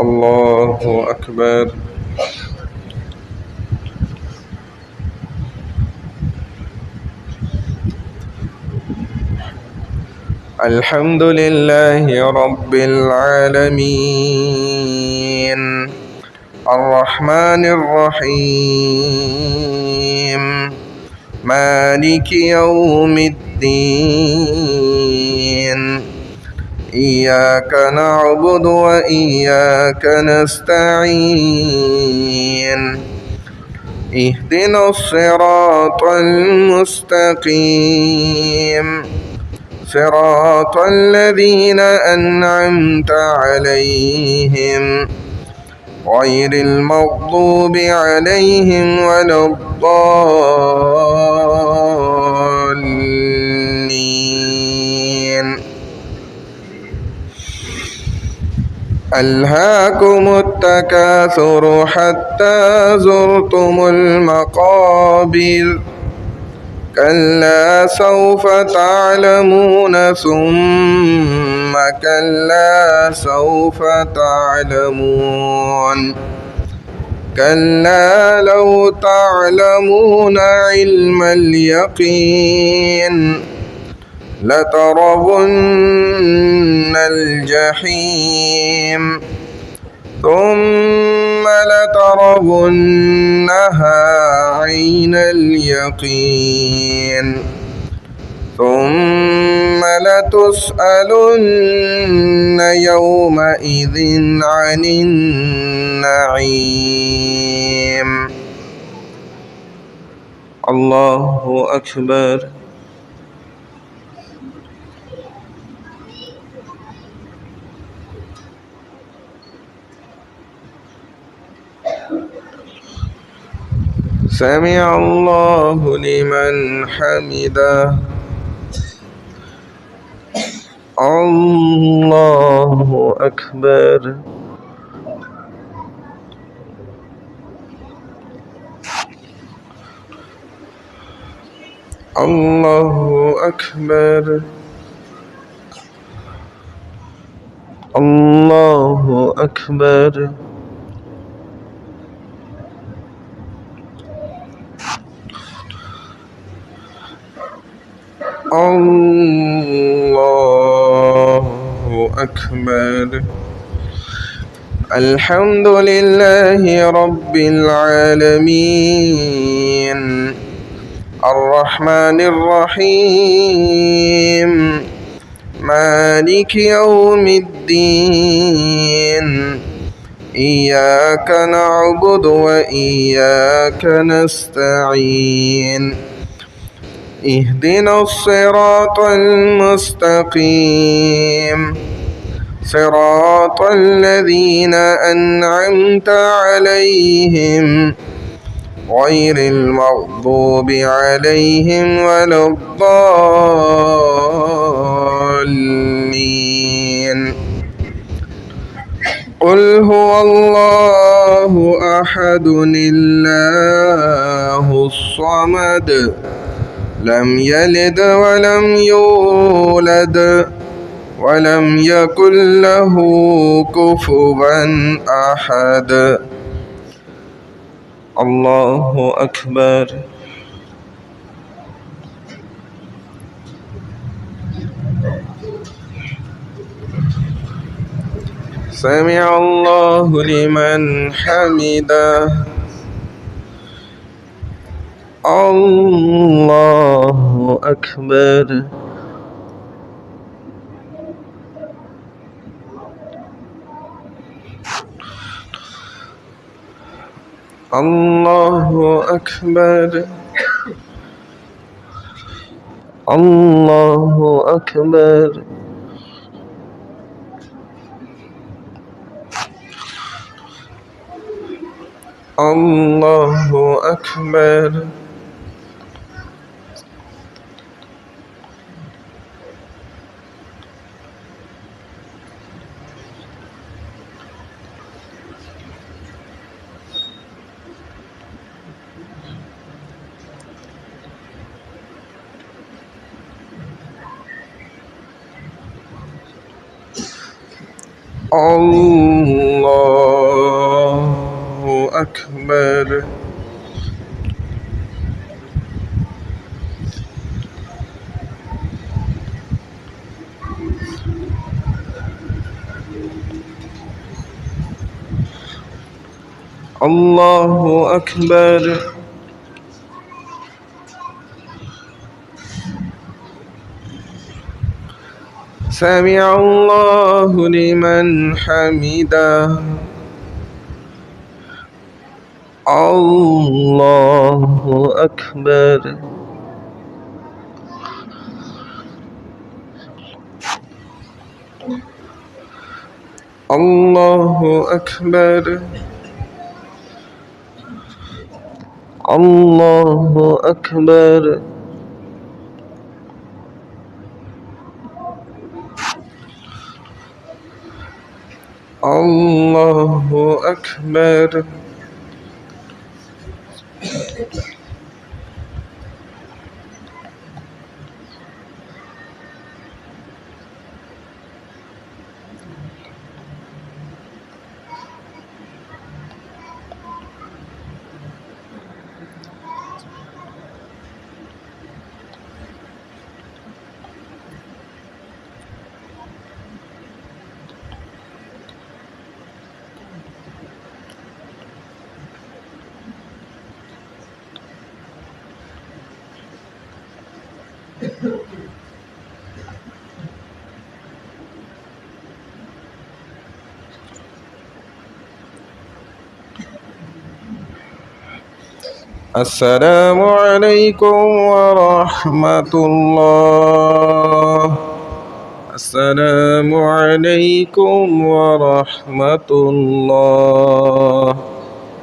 الله أكبر. الحمد لله رب العالمين الرحمن الرحيم مالك يوم الدين إياك نعبد وإياك نستعين اهدنا الصراط المستقيم صراط الذين أنعمت عليهم غير المغضوب عليهم ولا الضالين. ألهاكم التكاثر حتى زرتم المقابر كلا سوف تعلمون ثم كلا سوف تعلمون كلا لو تعلمون علم اليقين لترون الجحيم ثم لترونها عين اليقين ثم لتسألن يومئذ عن النعيم. الله أكبر. سمع الله لمن حمده. الله أكبر. الله أكبر. الله أكبر. الله أكبر. الحمد لله رب العالمين الرحمن الرحيم مالك يوم الدين إياك نعبد وإياك نستعين اهدنا الصراط المستقيم صراط الذين أنعمت عليهم غير المغضوب عليهم ولا الضالين. قل هو الله أحد الله الصمد لم يلد ولم يولد ولم يكن له كفوا أحد. الله أكبر. سمع الله لمن حمده. الله أكبر. الله أكبر. الله أكبر. الله أكبر. الله أكبر الله أكبر سمع الله لمن حمده الله أكبر الله أكبر الله أكبر الله أكبر السلام عليكم ورحمة الله السلام عليكم ورحمة الله